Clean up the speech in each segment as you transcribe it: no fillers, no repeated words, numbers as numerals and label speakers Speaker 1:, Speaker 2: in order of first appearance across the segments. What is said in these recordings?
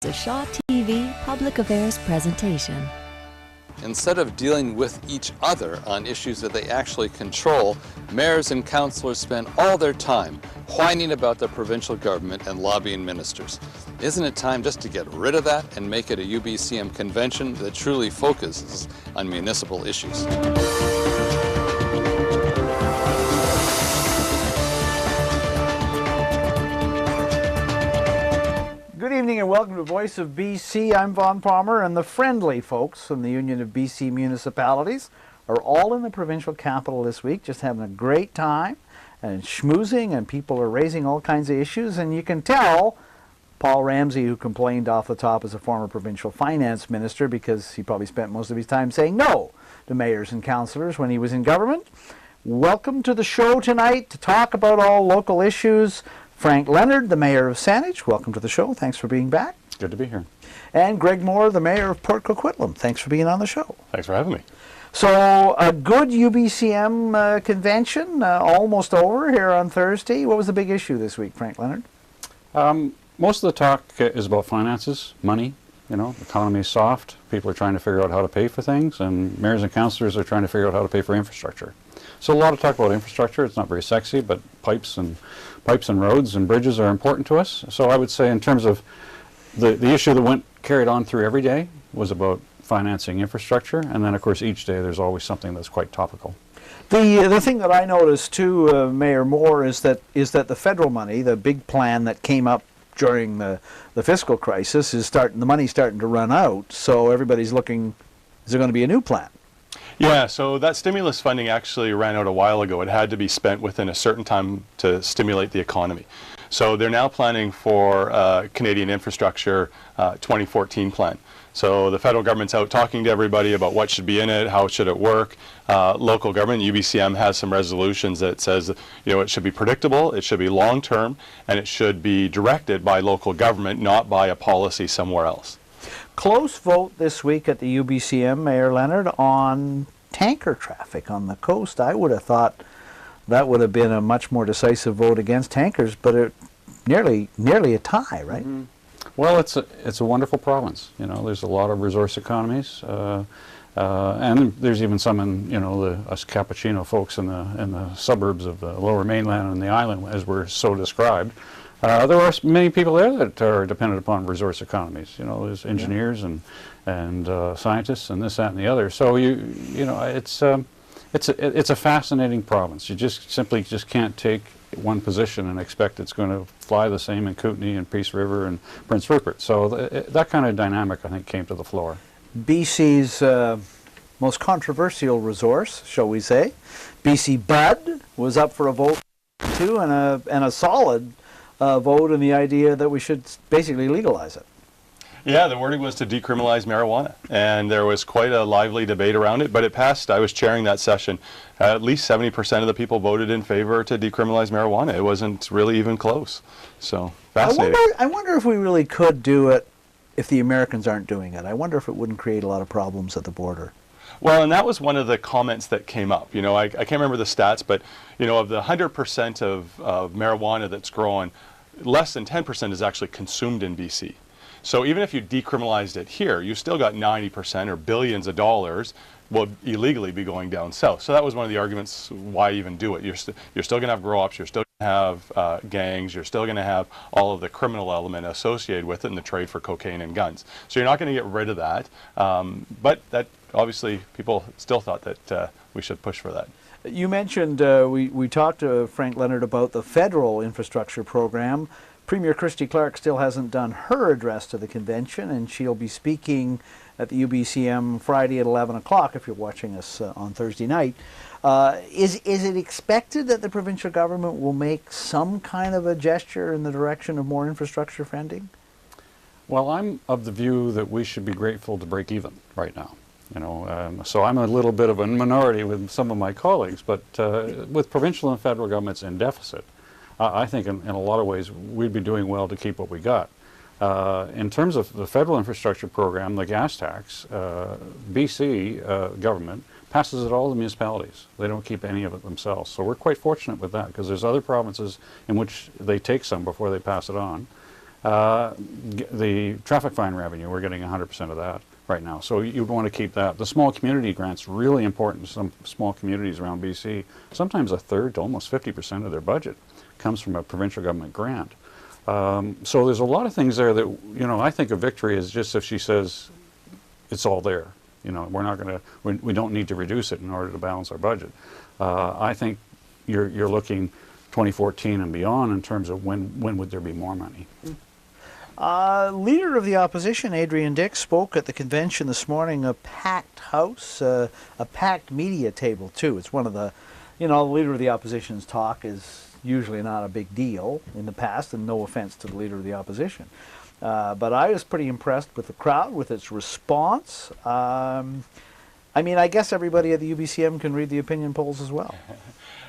Speaker 1: A Shaw TV Public Affairs presentation.
Speaker 2: Instead of dealing with each other on issues that they actually control, mayors and councillors spend all their time whining about the provincial government and lobbying ministers. Isn't it time just to get rid of that and make it a UBCM convention that truly focuses on municipal issues?
Speaker 3: Good evening and welcome to Voice of BC. I'm Vaughn Palmer, and the friendly folks from the Union of BC Municipalities are all in the provincial capital this week, just having a great time and schmoozing, and people are raising all kinds of issues. And you can tell Paul Ramsey, who complained off the top as a former provincial finance minister because he probably spent most of his time saying no to mayors and councillors when he was in government. Welcome to the show tonight to talk about all local issues. Frank Leonard, the mayor of Sannich, welcome to the show. Thanks for being back.
Speaker 4: Good to be here.
Speaker 3: And Greg Moore, the mayor of Port Coquitlam. Thanks for being on the show.
Speaker 4: Thanks for having me.
Speaker 3: So, a good UBCM convention, almost over here on Thursday. What was the big issue this week, Frank Leonard?
Speaker 4: Most of the talk is about finances, money. You know, the economy is soft. People are trying to figure out how to pay for things, and mayors and councillors are trying to figure out how to pay for infrastructure. So a lot of talk about infrastructure. It's not very sexy, but pipes and roads and bridges are important to us. So I would say in terms of the issue that carried on through every day was about financing infrastructure, and then of course each day there's always something that's quite topical.
Speaker 3: The thing that I noticed too, Mayor Moore, is that the federal money, the big plan that came up during the fiscal crisis, the money's starting to run out. So everybody's looking, is there going to be a new plan?
Speaker 5: Yeah, so that stimulus funding actually ran out a while ago. It had to be spent within a certain time to stimulate the economy. So they're now planning for Canadian Infrastructure 2014 plan. So the federal government's out talking to everybody about what should be in it, how should it work. Local government, UBCM, has some resolutions that says, you know, it should be predictable, it should be long-term, and it should be directed by local government, not by a policy somewhere else.
Speaker 3: Close vote this week at the UBCM, Mayor Leonard, on tanker traffic on the coast. I would have thought that would have been a much more decisive vote against tankers, but it nearly a tie, right?
Speaker 4: Mm-hmm. Well, it's a wonderful province. You know, there's a lot of resource economies, and there's even some in, you know, us Cappuccino folks in the suburbs of the Lower Mainland and the island, as we're so described. There are many people there that are dependent upon resource economies. You know, there's engineers and scientists and this, that, and the other. So you know, it's a fascinating province. You simply can't take one position and expect it's going to fly the same in Kootenay and Peace River and Prince Rupert. So that kind of dynamic, I think, came to the floor. BC's
Speaker 3: most controversial resource, shall we say, BC Bud, was up for a vote too, and a solid vote in the idea that we should basically legalize it.
Speaker 5: Yeah, the wording was to decriminalize marijuana, and there was quite a lively debate around it, but it passed. I was chairing that session. At least 70% of the people voted in favor to decriminalize marijuana. It wasn't really even close. So, fascinating.
Speaker 3: I wonder if we really could do it if the Americans aren't doing it. I wonder if it wouldn't create a lot of problems at the border.
Speaker 5: Well, and that was one of the comments that came up. You know, I can't remember the stats, but, you know, of the 100% of marijuana that's grown, less than 10% is actually consumed in BC. So even if you decriminalized it here, you still got 90% or billions of dollars will illegally be going down south. So that was one of the arguments why even do it. You're still going to have grow-ups, you're still going to have gangs, you're still going to have all of the criminal element associated with it in the trade for cocaine and guns. So you're not going to get rid of that. But that obviously people still thought that we should push for that.
Speaker 3: You mentioned, we talked to Frank Leonard about the federal infrastructure program. Premier Christy Clark still hasn't done her address to the convention, and she'll be speaking at the UBCM Friday at 11 o'clock if you're watching us on Thursday night. Is it expected that the provincial government will make some kind of a gesture in the direction of more infrastructure funding?
Speaker 4: Well, I'm of the view that we should be grateful to break even right now. You know, so I'm a little bit of a minority with some of my colleagues, but with provincial and federal governments in deficit, I think in a lot of ways we'd be doing well to keep what we got. In terms of the federal infrastructure program, the gas tax, BC government passes it all to municipalities. They don't keep any of it themselves. So we're quite fortunate with that, because there's other provinces in which they take some before they pass it on. The traffic fine revenue, we're getting 100% of that right now. So you'd want to keep that. The small community grant's really important to some small communities around BC. Sometimes a third to almost 50% of their budget comes from a provincial government grant. So there's a lot of things there that, you know, I think a victory is just if she says it's all there. You know, we're not going to, we don't need to reduce it in order to balance our budget. I think you're looking 2014 and beyond in terms of when would there be more money.
Speaker 3: Leader of the opposition, Adrian Dick, spoke at the convention this morning, a packed house, a packed media table too. It's one of the, you know, the leader of the opposition's talk is usually not a big deal in the past, and no offense to the leader of the opposition. But I was pretty impressed with the crowd, with its response. I mean, I guess everybody at the UBCM can read the opinion polls as well.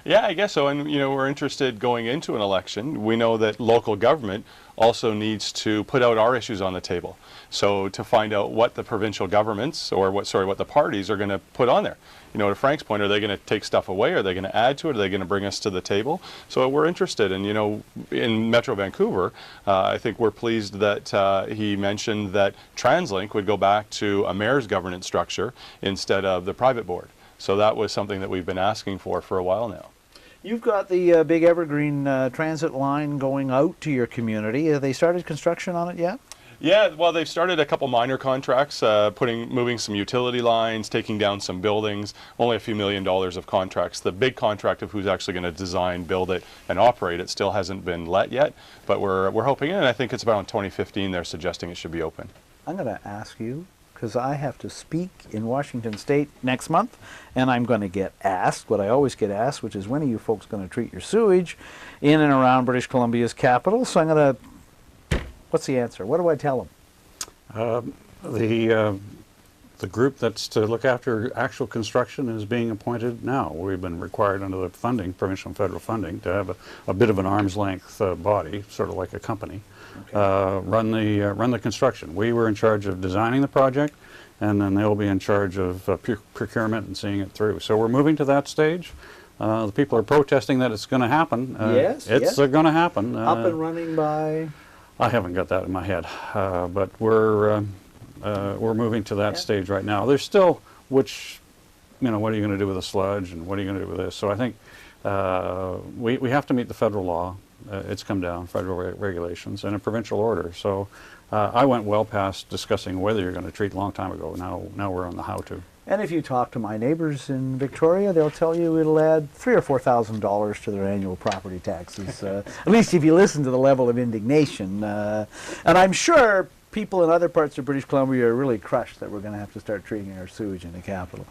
Speaker 5: Yeah, I guess so. And, you know, we're interested going into an election. We know that local government also needs to put out our issues on the table. So to find out what the provincial governments, or what the parties are going to put on there. You know, to Frank's point, are they going to take stuff away? Are they going to add to it? Are they going to bring us to the table? So we're interested. And, you know, in Metro Vancouver, I think we're pleased that he mentioned that TransLink would go back to a mayor's governance structure instead of the private board. So that was something that we've been asking for a while now.
Speaker 3: You've got the big Evergreen transit line going out to your community. Have they started construction on it yet?
Speaker 5: Yeah, well, they've started a couple minor contracts, moving some utility lines, taking down some buildings, only a few $1 million of contracts. The big contract of who's actually going to design, build it, and operate it still hasn't been let yet, but we're hoping, and I think it's about in 2015 they're suggesting it should be open.
Speaker 3: I'm going to ask you, because I have to speak in Washington State next month, and I'm going to get asked what I always get asked, which is when are you folks going to treat your sewage in and around British Columbia's capital? So I'm going to, what's the answer? What do I tell them?
Speaker 4: The group that's to look after actual construction is being appointed now. We've been required under the funding, provincial and federal funding, to have a bit of an arm's length body, sort of like a company, run the construction. We were in charge of designing the project, and then they'll be in charge of procurement and seeing it through. So we're moving to that stage. The people are protesting that it's going to happen.
Speaker 3: Yes,
Speaker 4: it's going to happen.
Speaker 3: Up and running by?
Speaker 4: I haven't got that in my head, but we're moving to that stage right now. There's still, which, you know, what are you going to do with the sludge, and what are you going to do with this? So I think we have to meet the federal law. It's come down, federal regulations, and a provincial order. So I went well past discussing whether you're going to treat a long time ago. Now we're on the how to.
Speaker 3: And if you talk to my neighbors in Victoria, they'll tell you it'll add $3,000 or $4,000 to their annual property taxes. At least if you listen to the level of indignation. And I'm sure people in other parts of British Columbia are really crushed that we're going to have to start treating our sewage in the capital.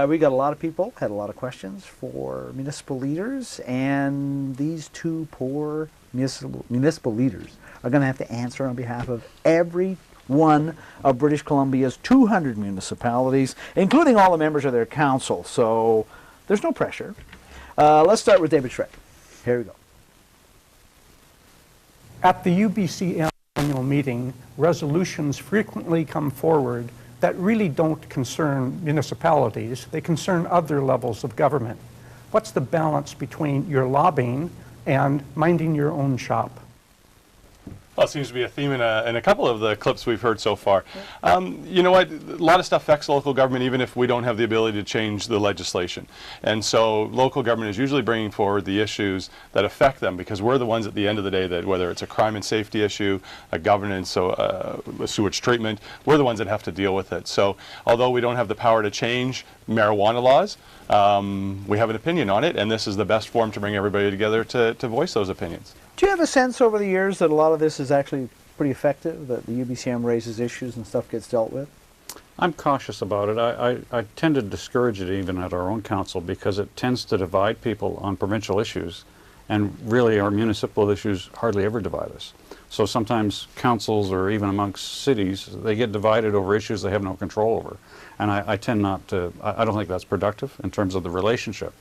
Speaker 3: We got a lot of people, had a lot of questions for municipal leaders, and these two poor municipal leaders are going to have to answer on behalf of every one of British Columbia's 200 municipalities, including all the members of their council. So there's no pressure. Let's start with David Schreck. Here we go.
Speaker 6: At the UBCM annual meeting, resolutions frequently come forward that really don't concern municipalities. They concern other levels of government. What's the balance between your lobbying and minding your own shop?
Speaker 5: Well, it seems to be a theme in a couple of the clips we've heard so far. You know what? A lot of stuff affects local government even if we don't have the ability to change the legislation. And so local government is usually bringing forward the issues that affect them, because we're the ones at the end of the day that, whether it's a crime and safety issue, a governance, a sewage treatment, we're the ones that have to deal with it. So although we don't have the power to change marijuana laws, we have an opinion on it, and this is the best forum to bring everybody together to voice those opinions.
Speaker 3: Do you have a sense over the years that a lot of this is actually pretty effective, that the UBCM raises issues and stuff gets dealt with?
Speaker 4: I'm cautious about it. I tend to discourage it even at our own council, because it tends to divide people on provincial issues, and really our municipal issues hardly ever divide us. So sometimes councils, or even amongst cities, they get divided over issues they have no control over. And I tend not to, I don't think that's productive in terms of the relationship.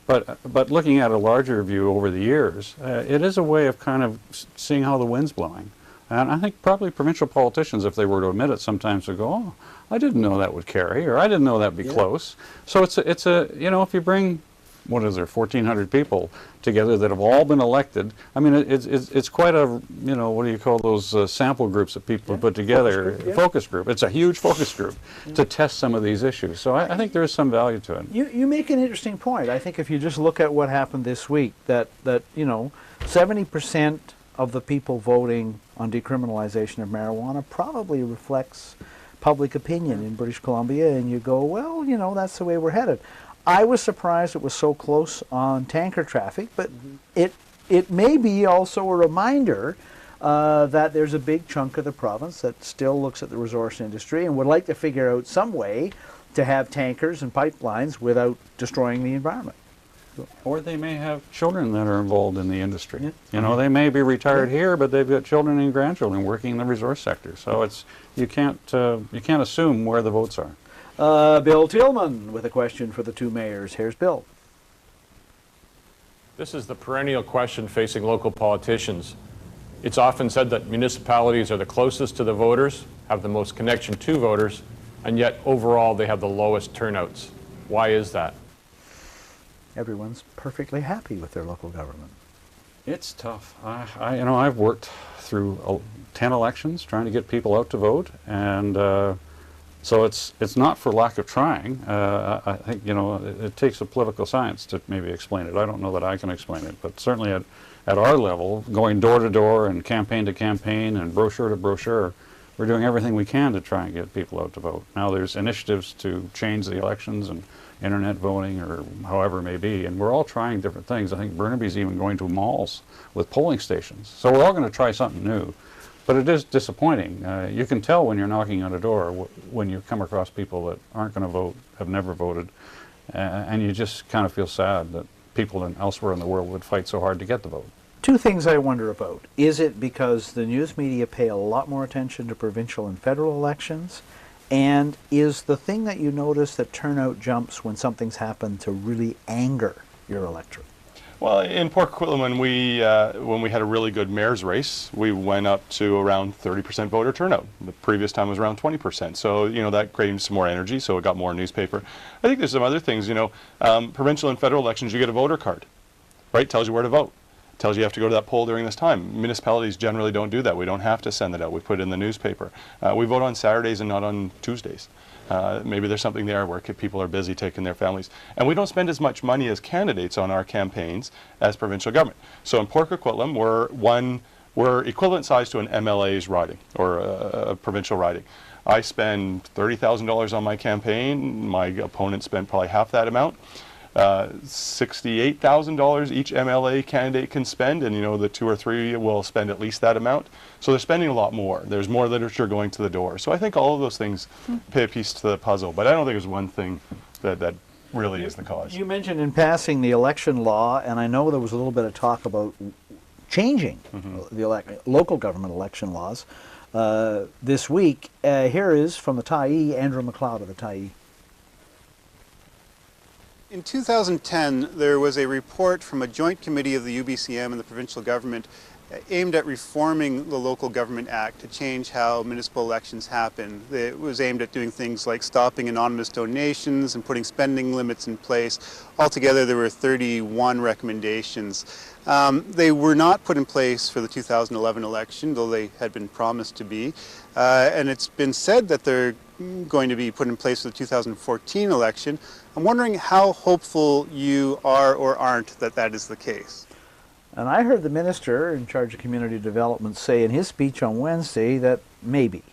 Speaker 4: But looking at a larger view over the years, it is a way of kind of seeing how the wind's blowing. And I think probably provincial politicians, if they were to admit it, sometimes would go, oh, I didn't know that would carry, or I didn't know that'd be close. So it's a you know, if you bring what is there, 1,400 people together that have all been elected. I mean, it's quite a, you know, what do you call those sample groups that people put together? Focus group. It's a huge focus group to test some of these issues. So I think there is some value to it.
Speaker 3: You make an interesting point. I think if you just look at what happened this week, that you know, 70% of the people voting on decriminalization of marijuana probably reflects public opinion in British Columbia, and you go, well, you know, that's the way we're headed. I was surprised it was so close on tanker traffic, but it may be also a reminder that there's a big chunk of the province that still looks at the resource industry and would like to figure out some way to have tankers and pipelines without destroying the environment.
Speaker 4: Or they may have children that are involved in the industry. Yeah. You know, they may be retired here, but they've got children and grandchildren working in the resource sector. So it's you can't assume where the votes are.
Speaker 3: Bill Tillman with a question for the two mayors. Here's Bill.
Speaker 7: This is the perennial question facing local politicians. It's often said that municipalities are the closest to the voters, have the most connection to voters, and yet overall they have the lowest turnouts. Why is that?
Speaker 3: Everyone's perfectly happy with their local government.
Speaker 4: It's tough. You know, I've worked through 10 elections trying to get people out to vote, and so it's not for lack of trying. I think, you know, it takes a political science to maybe explain it. I don't know that I can explain it, but certainly at our level, going door to door and campaign to campaign and brochure to brochure, we're doing everything we can to try and get people out to vote. Now there's initiatives to change the elections and internet voting or however it may be, and we're all trying different things. I think Burnaby's even going to malls with polling stations. So we're all going to try something new. But it is disappointing. You can tell when you're knocking on a door when you come across people that aren't going to vote, have never voted, and you just kind of feel sad that people elsewhere in the world would fight so hard to get the vote.
Speaker 3: Two things I wonder about. Is it because the news media pay a lot more attention to provincial and federal elections? And is the thing that you notice that turnout jumps when something's happened to really anger your electorate?
Speaker 5: Well, in Port Coquitlam, when we had a really good mayor's race, we went up to around 30% voter turnout. The previous time was around 20%. So, you know, that created some more energy, so it got more newspaper. I think there's some other things, you know, provincial and federal elections, you get a voter card, right? Tells you where to vote. Tells you have to go to that poll during this time. Municipalities generally don't do that. We don't have to send it out. We put it in the newspaper. We vote on Saturdays and not on Tuesdays. Maybe there's something there where people are busy taking their families. And we don't spend as much money as candidates on our campaigns as provincial government. So in Port Coquitlam, we're equivalent size to an MLA's riding or a provincial riding. I spend $30,000 on my campaign. My opponent spent probably half that amount. $68,000 each MLA candidate can spend, and you know the two or three will spend at least that amount. So they're spending a lot more. There's more literature going to the door. So I think all of those things pay a piece to the puzzle, but I don't think there's one thing that really is the cause.
Speaker 3: You mentioned in passing the election law, and I know there was a little bit of talk about changing the local government election laws this week. Here is from the Tyee, Andrew McLeod of the Tyee.
Speaker 8: In 2010, there was a report from a joint committee of the UBCM and the provincial government aimed at reforming the Local Government Act to change how municipal elections happen. It was aimed at doing things like stopping anonymous donations and putting spending limits in place. Altogether, there were 31 recommendations. They were not put in place for the 2011 election, though they had been promised to be. And it's been said that they're going to be put in place for the 2014 election. I'm wondering how hopeful you are or aren't that that is the case.
Speaker 3: And I heard the minister in charge of community development say in his speech on Wednesday that maybe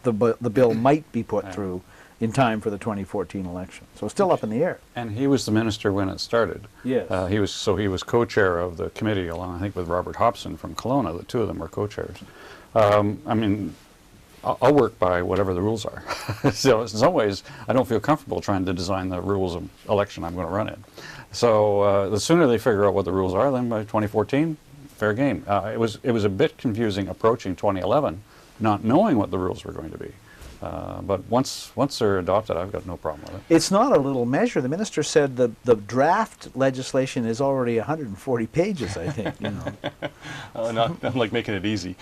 Speaker 3: the bill might be put through in time for the 2014 election. So it's still up in the air.
Speaker 4: And he was the minister when it started.
Speaker 3: Yes.
Speaker 4: He was co-chair of the committee along, I think, with Robert Hobson from Kelowna. The two of them were co-chairs. I mean, I'll work by whatever the rules are. So in some ways, I don't feel comfortable trying to design the rules of election I'm going to run in. So the sooner they figure out what the rules are, then by 2014, fair game. It was a bit confusing approaching 2011, not knowing what the rules were going to be. But once they're adopted, I've got no problem with it.
Speaker 3: It's not a little measure. The minister said the draft legislation is already 140 pages, I think. You know.
Speaker 5: Not like making it easy.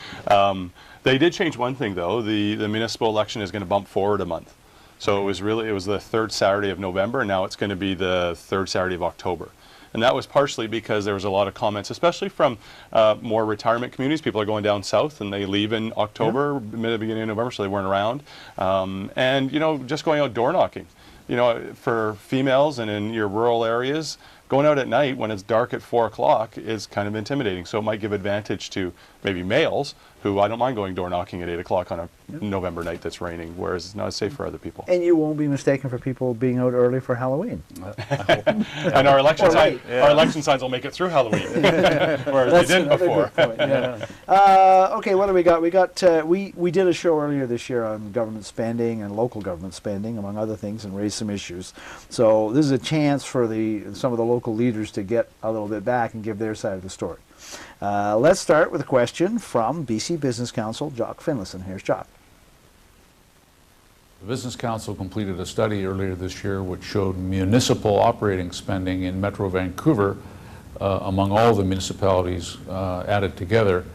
Speaker 5: They did change one thing, though. The municipal election is going to bump forward a month. So it was the third Saturday of November, and now it's going to be the third Saturday of October. And that was partially because there was a lot of comments, especially from more retirement communities. People are going down south and they leave in October, beginning of November, so they weren't around. And, you know, just going out door knocking. You know, for females and in your rural areas, going out at night when it's dark at 4 o'clock is kind of intimidating. So it might give advantage to maybe males who I don't mind going door knocking at 8 o'clock on a November night that's raining, whereas it's not safe for other people.
Speaker 3: And you won't be mistaken for people being out early for Halloween.
Speaker 5: And our election our election signs will make it through Halloween, whereas they didn't before.
Speaker 3: Okay, what do we got? We did a show earlier this year on government spending and local government spending, among other things, and raised some issues. So this is a chance for some of the local leaders to get a little bit back and give their side of the story. Let's start with a question from BC Business Council, Jock Finlayson. Here's Jock.
Speaker 9: The Business Council completed a study earlier this year which showed municipal operating spending in Metro Vancouver, among all the municipalities added together,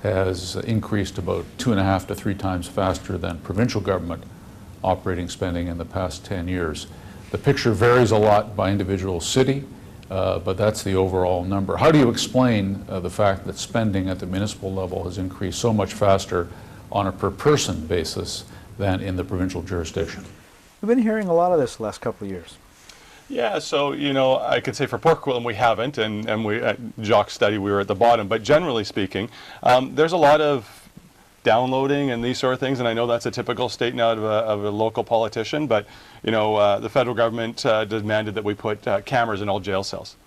Speaker 9: has increased about 2.5 to 3 times faster than provincial government operating spending in the past 10 years. The picture varies a lot by individual city, but that's the overall number. How do you explain the fact that spending at the municipal level has increased so much faster on a per-person basis than in the provincial jurisdiction?
Speaker 3: We've been hearing a lot of this the last couple of years.
Speaker 5: Yeah, so, you know, I could say for Coquitlam we haven't, and we at Jock's study we were at the bottom, but generally speaking, there's a lot of downloading and these sort of things, and I know that's a typical statement out of a local politician, but, you know, the federal government demanded that we put cameras in all jail cells.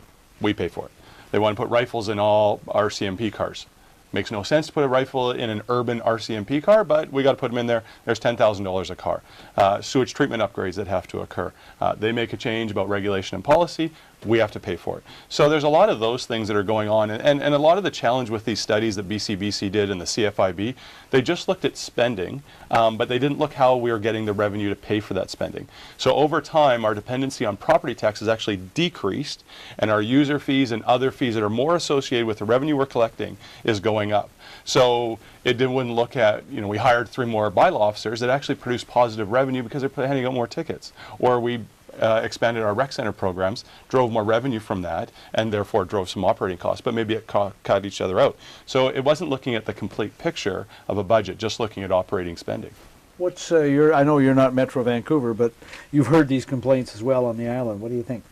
Speaker 5: We pay for it. They want to put rifles in all RCMP cars. Makes no sense to put a rifle in an urban RCMP car, but we got to put them in there. There's $10,000 a car. Sewage treatment upgrades that have to occur. They make a change about regulation and policy. We have to pay for it. So there's a lot of those things that are going on, and a lot of the challenge with these studies that BCBC did and the CFIB, they just looked at spending, but they didn't look how we were getting the revenue to pay for that spending. So over time, our dependency on property tax has actually decreased, and our user fees and other fees that are more associated with the revenue we're collecting is going up. So it wouldn't look at, you know, we hired 3 more bylaw officers that actually produced positive revenue because they're handing out more tickets, or we expanded our rec center programs, drove more revenue from that, and therefore drove some operating costs, but maybe it cut each other out. So it wasn't looking at the complete picture of a budget, just looking at operating spending.
Speaker 3: What's I know you're not Metro Vancouver, but you've heard these complaints as well on the island. What do you think?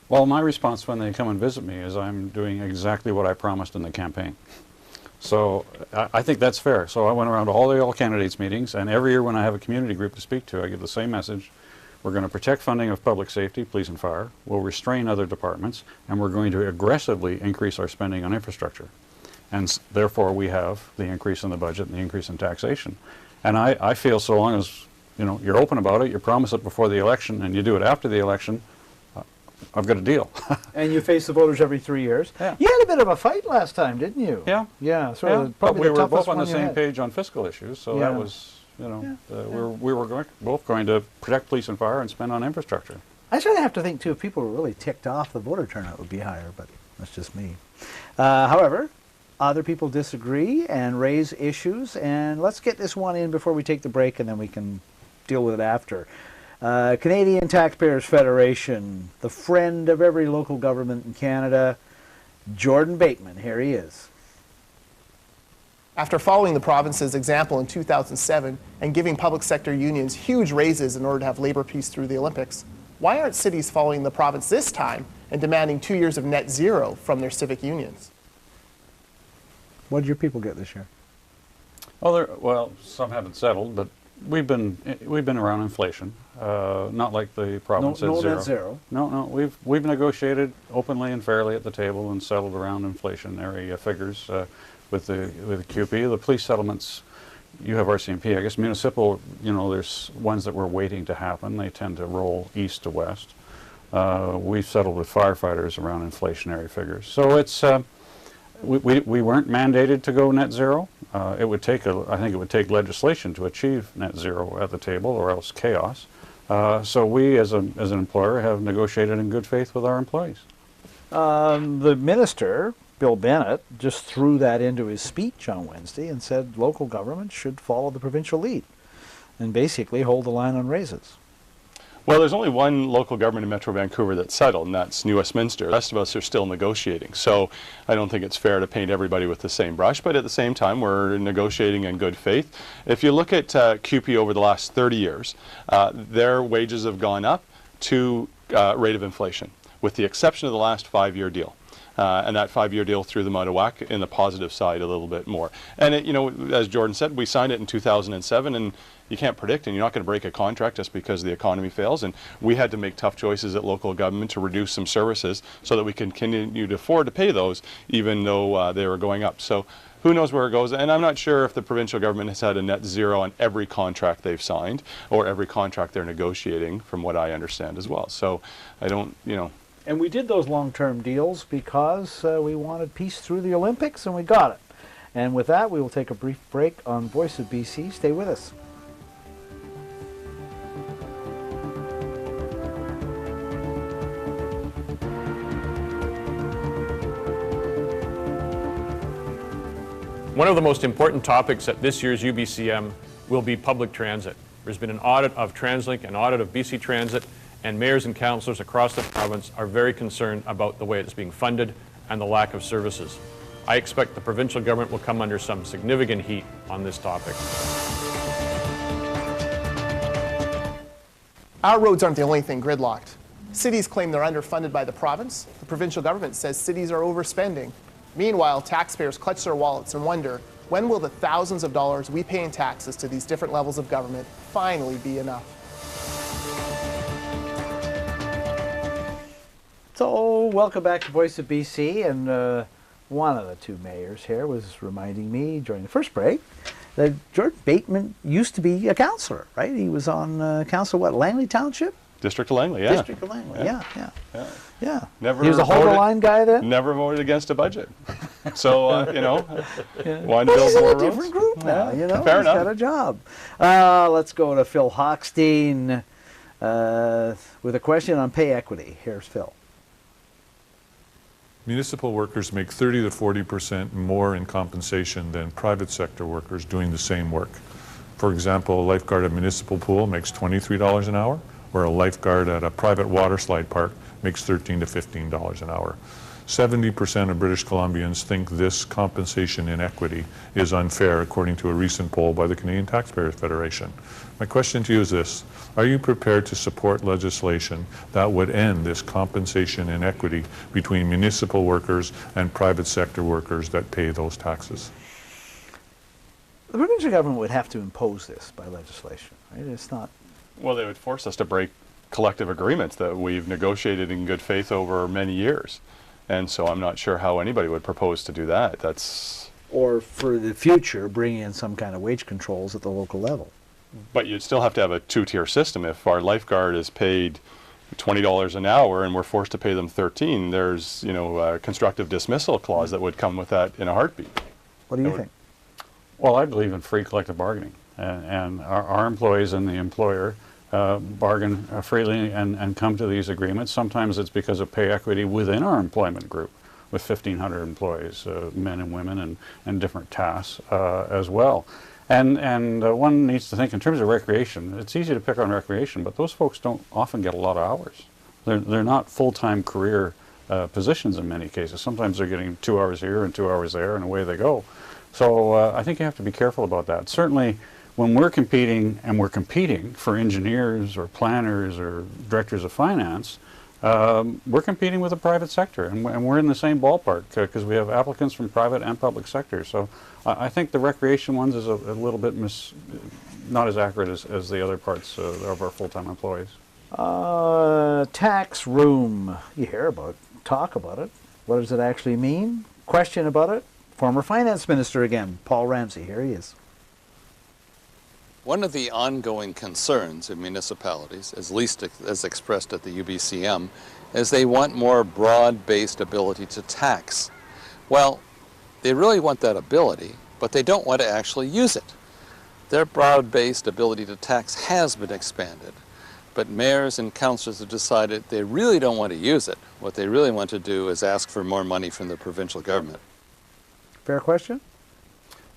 Speaker 4: Well, my response when they come and visit me is I'm doing exactly what I promised in the campaign. So I think that's fair. So I went around to all the all-candidates meetings, and every year when I have a community group to speak to, I give the same message. We're going to protect funding of public safety, police and fire. We'll restrain other departments, and we're going to aggressively increase our spending on infrastructure. And therefore, we have the increase in the budget and the increase in taxation. And I feel so long as, you know, you're open about it, you promise it before the election, and you do it after the election, I've got a deal.
Speaker 3: And you face the voters every 3 years. Yeah. You had a bit of a fight last time, didn't you?
Speaker 4: Yeah.
Speaker 3: Yeah.
Speaker 4: But we were both on the same page on fiscal issues, so that was, you know, we were both going to protect police and fire and spend on infrastructure.
Speaker 3: I sort of have to think, too, if people were really ticked off, the voter turnout would be higher, but that's just me. However, other people disagree and raise issues, and let's get this one in before we take the break, and then we can deal with it after. Canadian Taxpayers Federation, the friend of every local government in Canada, Jordan Bateman. Here he is.
Speaker 10: After following the province's example in 2007 and giving public sector unions huge raises in order to have labor peace through the Olympics, why aren't cities following the province this time and demanding 2 years of net zero from their civic unions?
Speaker 3: What did your people get this year?
Speaker 4: Well, some haven't settled, but we've been around inflation. Not like the province at zero.
Speaker 3: Net zero.
Speaker 4: No. We've negotiated openly and fairly at the table and settled around inflationary figures with the QP. The police settlements, you have RCMP. I guess municipal, you know, there's ones that were waiting to happen. They tend to roll east to west. We've settled with firefighters around inflationary figures. So it's we weren't mandated to go net zero. It would take I think it would take legislation to achieve net zero at the table, or else chaos. So we, as an employer, have negotiated in good faith with our employees.
Speaker 3: The minister, Bill Bennett, just threw that into his speech on Wednesday and said local government should follow the provincial lead and basically hold the line on raises.
Speaker 5: Well, there's only one local government in Metro Vancouver that's settled, and that's New Westminster. The rest of us are still negotiating. So I don't think it's fair to paint everybody with the same brush, but at the same time, we're negotiating in good faith. If you look at QP over the last 30 years, their wages have gone up to rate of inflation, with the exception of the last 5-year deal. And that 5-year deal threw them out of whack in the positive side a little bit more. And it, you know, as Jordan said, we signed it in 2007, and you can't predict, and you're not going to break a contract just because the economy fails. And we had to make tough choices at local government to reduce some services so that we can continue to afford to pay those, even though they were going up. So who knows where it goes? And I'm not sure if the provincial government has had a net zero on every contract they've signed or every contract they're negotiating, from what I understand as well. So I don't, you know.
Speaker 3: And we did those long-term deals because we wanted peace through the Olympics, and we got it. And with that, we will take a brief break on Voice of BC. Stay with us.
Speaker 7: One of the most important topics at this year's UBCM will be public transit. There's been an audit of TransLink, an audit of BC Transit, and mayors and councillors across the province are very concerned about the way it's being funded and the lack of services. I expect the provincial government will come under some significant heat on this topic.
Speaker 10: Our roads aren't the only thing gridlocked. Cities claim they're underfunded by the province. The provincial government says cities are overspending. Meanwhile, taxpayers clutch their wallets and wonder, when will the thousands of dollars we pay in taxes to these different levels of government finally be enough?
Speaker 3: So, welcome back to Voice of BC, and one of the two mayors here was reminding me during the first break that Jordan Bateman used to be a councillor, right? He was on council, what, Langley Township?
Speaker 5: District of Langley, yeah.
Speaker 3: District of Langley, yeah.
Speaker 5: Never
Speaker 3: He was a hold-the-line guy then?
Speaker 5: Never voted against a budget. So, you know, wanted to
Speaker 3: Well,
Speaker 5: build
Speaker 3: he's in
Speaker 5: more
Speaker 3: a
Speaker 5: roads.
Speaker 3: different group now, you know.
Speaker 5: Fair
Speaker 3: He's
Speaker 5: enough.
Speaker 3: got a job. Let's go to Phil Hochstein with a question on pay equity. Here's Phil.
Speaker 11: Municipal workers make 30 to 40% more in compensation than private sector workers doing the same work. For example, a lifeguard at a municipal pool makes $23 an hour, where a lifeguard at a private water slide park makes $13 to $15 an hour. 70% of British Columbians think this compensation inequity is unfair, according to a recent poll by the Canadian Taxpayers Federation. My question to you is this: are you prepared to support legislation that would end this compensation inequity between municipal workers and private sector workers that pay those taxes?
Speaker 3: The provincial government would have to impose this by legislation, right? It's not...
Speaker 5: Well, they would force us to break collective agreements that we've negotiated in good faith over many years. And so I'm not sure how anybody would propose to do that. That's...
Speaker 3: Or for the future, bring in some kind of wage controls at the local level.
Speaker 5: But you'd still have to have a two-tier system. If our lifeguard is paid $20 an hour and we're forced to pay them $13, there's, you know, a constructive dismissal clause that would come with that in a heartbeat.
Speaker 3: What do you think?
Speaker 4: Well, I believe in free collective bargaining, and our employees and the employer bargain freely and come to these agreements. Sometimes it's because of pay equity within our employment group with 1,500 employees, men and women, and different tasks as well. And one needs to think in terms of recreation. It's easy to pick on recreation, but those folks don't often get a lot of hours. They're not full-time career positions in many cases. Sometimes they're getting 2 hours here and 2 hours there, and away they go. So I think you have to be careful about that. Certainly, when we're competing, and we're competing for engineers or planners or directors of finance, we're competing with the private sector, and we're in the same ballpark because we have applicants from private and public sector. So I think the recreation ones is a little bit not as accurate as the other parts of our full-time employees.
Speaker 3: Tax room. You hear about it, talk about it. What does it actually mean? Question about it. Former finance minister again, Paul Ramsey. Here he is.
Speaker 2: One of the ongoing concerns in municipalities, at least as expressed at the UBCM, is they want more broad-based ability to tax. Well, they really want that ability, but they don't want to actually use it. Their broad-based ability to tax has been expanded, but mayors and councillors have decided they really don't want to use it. What they really want to do is ask for more money from the provincial government.
Speaker 3: Fair question?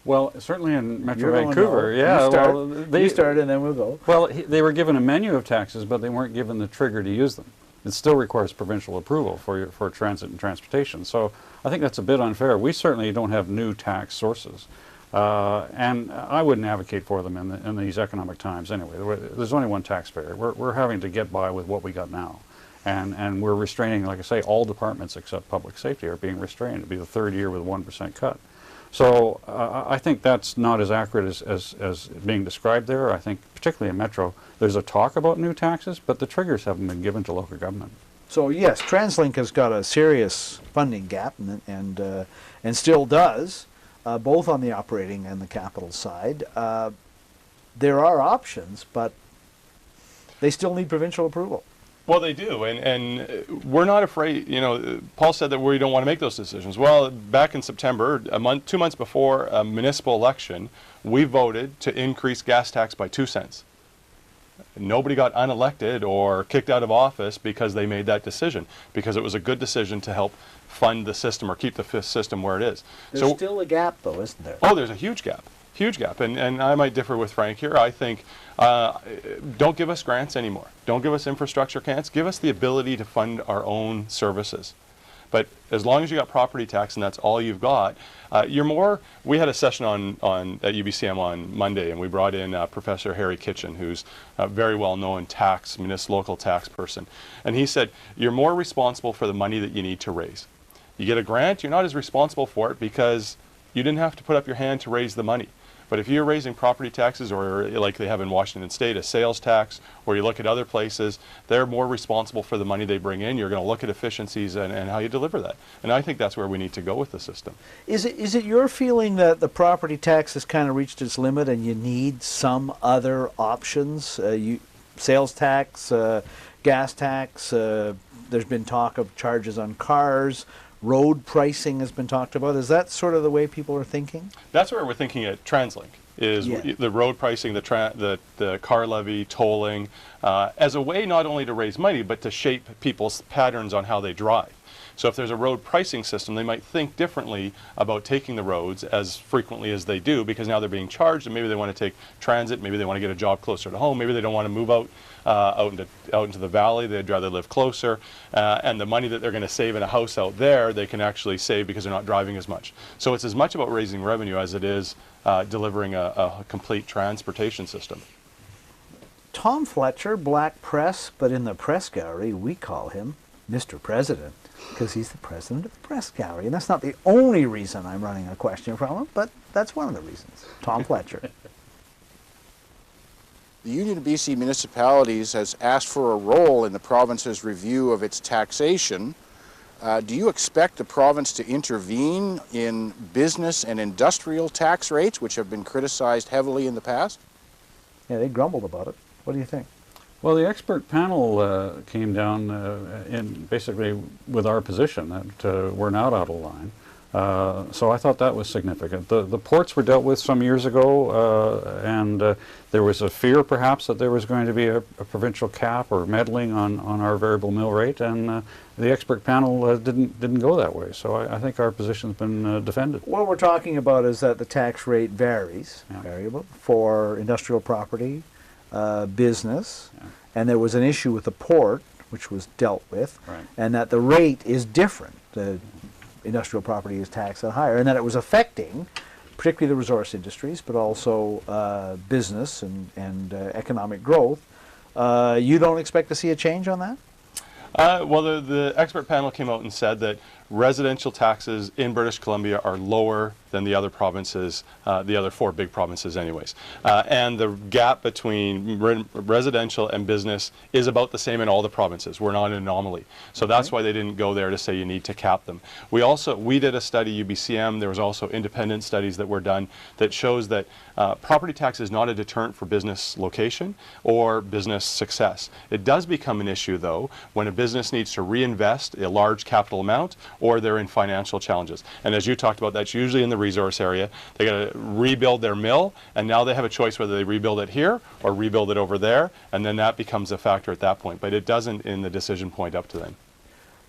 Speaker 4: Well, certainly in Metro
Speaker 3: You're going
Speaker 4: Vancouver,
Speaker 3: no.
Speaker 4: yeah.
Speaker 3: You start,
Speaker 4: well,
Speaker 3: you start and then we'll go.
Speaker 4: Well, they were given a menu of taxes, but they weren't given the trigger to use them. It still requires provincial approval for transit and transportation. So I think that's a bit unfair. We certainly don't have new tax sources. And I wouldn't advocate for them in these economic times anyway. There's only one taxpayer. We're having to get by with what we got now. And we're restraining, like I say, all departments except public safety are being restrained. It'll be the third year with a 1% cut. So I think that's not as accurate as being described there. I think particularly in Metro, there's a talk about new taxes, but the triggers haven't been given to local government.
Speaker 3: So yes, TransLink has got a serious funding gap and still does, both on the operating and the capital side. There are options, but they still need provincial approval.
Speaker 5: Well, they do, and we're not afraid. You know, Paul said that we don't want to make those decisions. Well, back in September, 2 months before a municipal election, we voted to increase gas tax by 2 cents. Nobody got unelected or kicked out of office because they made that decision, because it was a good decision to help fund the system or keep the system where it is.
Speaker 3: There's still a gap, though, isn't there?
Speaker 5: Oh, there's a huge gap. Huge gap, and I might differ with Frank here. I think don't give us grants anymore. Don't give us infrastructure grants. Give us the ability to fund our own services. But as long as you got property tax and that's all you've got, you're more. We had a session at UBCM on Monday, and we brought in Professor Harry Kitchen, who's a very well-known local tax person, and he said you're more responsible for the money that you need to raise. You get a grant, you're not as responsible for it because you didn't have to put up your hand to raise the money. But if you're raising property taxes, or like they have in Washington State, a sales tax, or you look at other places, they're more responsible for the money they bring in. You're going to look at efficiencies and how you deliver that. And I think that's where we need to go with the system.
Speaker 3: Is it your feeling that the property tax has kind of reached its limit and you need some other options? Sales tax, gas tax, there's been talk of charges on cars. Road pricing has been talked about. Is that sort of the way people are thinking?
Speaker 5: That's where we're thinking at TransLink, is the road pricing, the car levy, tolling, as a way not only to raise money, but to shape people's patterns on how they drive. So if there's a road pricing system, they might think differently about taking the roads as frequently as they do, because now they're being charged, and maybe they want to take transit, maybe they want to get a job closer to home, maybe they don't want to move out into the valley, they'd rather live closer, and the money that they're going to save in a house out there, they can actually save because they're not driving as much. So it's as much about raising revenue as it is delivering a complete transportation system.
Speaker 3: Tom Fletcher, black press, but in the press gallery we call him Mr. President, because he's the president of the press gallery. And that's not the only reason I'm running a question from him, but that's one of the reasons. Tom Fletcher.
Speaker 12: The Union of BC Municipalities has asked for a role in the province's review of its taxation. Do you expect the province to intervene in business and industrial tax rates, which have been criticized heavily in the past?
Speaker 3: Yeah, they grumbled about it. What do you think?
Speaker 4: Well, the expert panel came down in basically with our position that we're not out of line. So I thought that was significant. The ports were dealt with some years ago, and there was a fear perhaps that there was going to be a provincial cap or meddling on our variable mill rate, and the expert panel didn't go that way. So I think our position's been defended.
Speaker 3: What we're talking about is that the tax rate varies, variable, for industrial property, business, and there was an issue with the port, which was dealt with, and that the rate is different. The industrial property is taxed at higher, and that it was affecting particularly the resource industries, but also business and economic growth. You don't expect to see a change on that?
Speaker 5: Well, the expert panel came out and said that residential taxes in British Columbia are lower than the other provinces, the other 4 big provinces anyways. And the gap between residential and business is about the same in all the provinces. We're not an anomaly. So that's why they didn't go there to say you need to cap them. We did a study, UBCM, there was also independent studies that were done that shows that property tax is not a deterrent for business location or business success. It does become an issue though when a business needs to reinvest a large capital amount or they're in financial challenges. And as you talked about, that's usually in the resource area. They got to rebuild their mill, and now they have a choice whether they rebuild it here or rebuild it over there, and then that becomes a factor at that point. But it doesn't in the decision point up to then.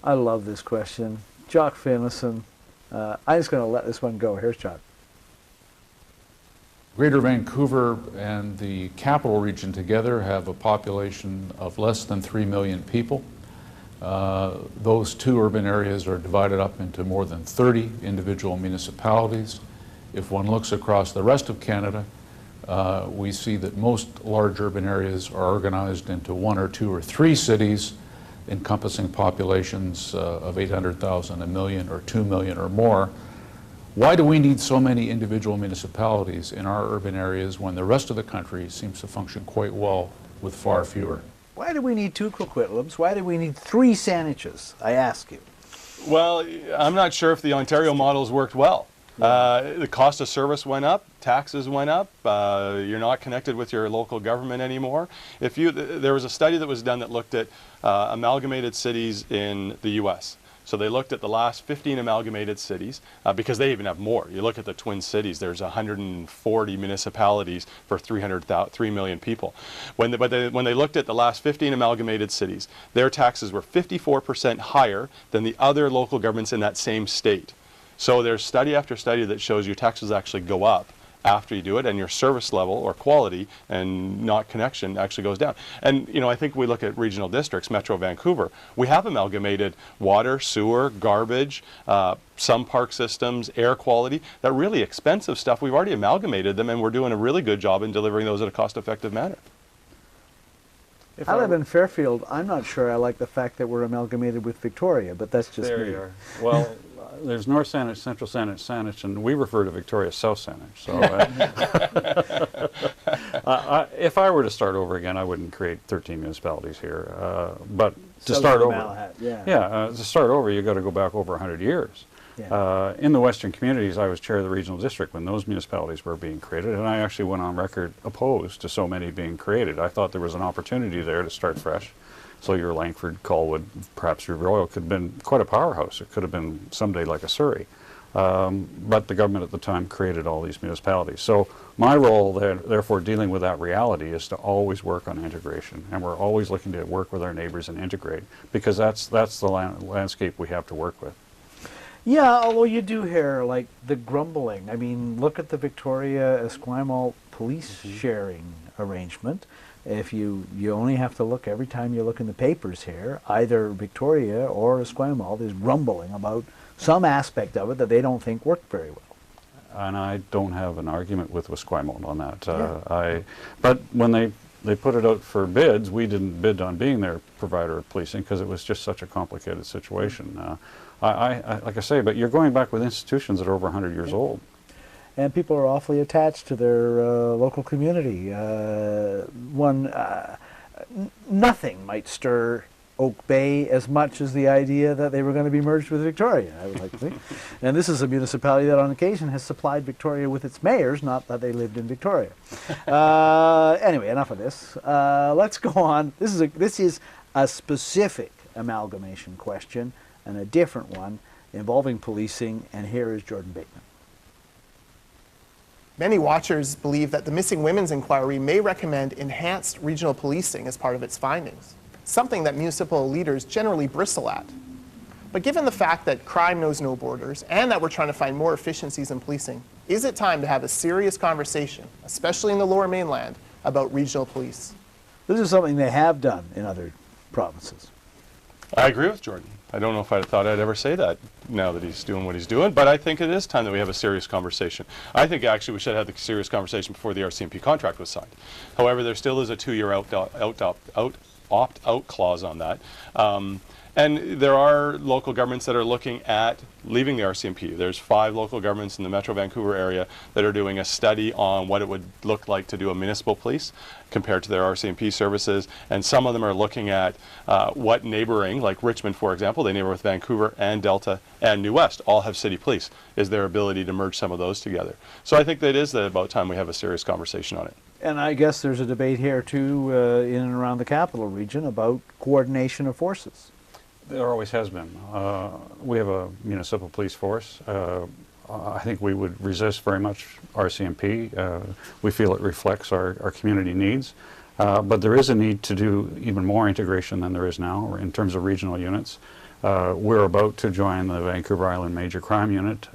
Speaker 3: I love this question. Jock Finlayson, I'm just going to let this one go. Here's Jock.
Speaker 9: Greater Vancouver and the capital region together have a population of less than 3 million people. Those two urban areas are divided up into more than 30 individual municipalities. If one looks across the rest of Canada, we see that most large urban areas are organized into 1 or 2 or 3 cities encompassing populations of 800,000, a million, or 2 million or more. Why do we need so many individual municipalities in our urban areas when the rest of the country seems to function quite well with far fewer?
Speaker 3: Why do we need 2 Coquitlams? Why do we need 3 Sanniches, I ask you?
Speaker 5: Well, I'm not sure if the Ontario models worked well. The cost of service went up, taxes went up, you're not connected with your local government anymore. There was a study that was done that looked at amalgamated cities in the US. So they looked at the last 15 amalgamated cities, because they even have more. You look at the Twin Cities, there's 140 municipalities for 3 million people. When they looked at the last 15 amalgamated cities, their taxes were 54% higher than the other local governments in that same state. So there's study after study that shows your taxes actually go up after you do it, and your service level or quality and not connection actually goes down. And I think we look at regional districts, Metro Vancouver, we have amalgamated water, sewer, garbage, some park systems, air quality, that really expensive stuff. We've already amalgamated them, and we're doing a really good job in delivering those in a cost-effective manner.
Speaker 3: If I live in Fairfield, I'm not sure I like the fact that we're amalgamated with Victoria, but that's just
Speaker 4: There
Speaker 3: me.
Speaker 4: you are. Well, there's North Sannich, Central Sannich, Sannich, and we refer to Victoria as South Sannich. So, if I were to start over again, I wouldn't create 13 municipalities here. But to start over, to start over, you've got to go back over 100 years. Yeah. In the Western communities, I was chair of the regional district when those municipalities were being created, and I actually went on record opposed to so many being created. I thought there was an opportunity there to start fresh. So your Langford, Colwood, perhaps your Royal could have been quite a powerhouse. It could have been someday like a Surrey. But the government at the time created all these municipalities. So my role there, therefore, dealing with that reality is to always work on integration. And we're always looking to work with our neighbors and integrate, because that's the landscape we have to work with.
Speaker 3: Yeah, although you do hear like the grumbling. I mean, look at the Victoria-Esquimalt police sharing arrangement. If you only have to look every time you look in the papers here, either Victoria or Esquimalt is grumbling about some aspect of it that they don't think worked very well.
Speaker 4: And I don't have an argument with Esquimalt on that. But when they put it out for bids, we didn't bid on being their provider of policing because it was just such a complicated situation. Like I say, but you're going back with institutions that are over 100 years old.
Speaker 3: And people are awfully attached to their local community. Nothing might stir Oak Bay as much as the idea that they were going to be merged with Victoria, I would like to think. And this is a municipality that on occasion has supplied Victoria with its mayors, not that they lived in Victoria. Anyway, enough of this. Let's go on. This is a specific amalgamation question and a different one involving policing, and here is Jordan Bateman.
Speaker 10: Many watchers believe that the Missing Women's Inquiry may recommend enhanced regional policing as part of its findings, something that municipal leaders generally bristle at. But given the fact that crime knows no borders and that we're trying to find more efficiencies in policing, is it time to have a serious conversation, especially in the Lower Mainland, about regional police?
Speaker 3: This is something they have done in other provinces.
Speaker 5: I agree with Jordan. I don't know if I thought I'd ever say that now that he's doing what he's doing, but I think it is time that we have a serious conversation. I think actually we should have the serious conversation before the RCMP contract was signed. However, there still is a 2-year opt-out clause on that. And there are local governments that are looking at leaving the RCMP. There's 5 local governments in the Metro Vancouver area that are doing a study on what it would look like to do a municipal police compared to their RCMP services. And some of them are looking at what neighboring, like Richmond, for example, they neighbor with Vancouver and Delta and New West, all have city police. Is there ability to merge some of those together? So I think that it is about time we have a serious conversation on it.
Speaker 3: And I guess there's a debate here too in and around the capital region about coordination of forces.
Speaker 4: There always has been. We have a municipal police force. I think we would resist very much RCMP. We feel it reflects our community needs. But there is a need to do even more integration than there is now in terms of regional units. We're about to join the Vancouver Island Major Crime Unit.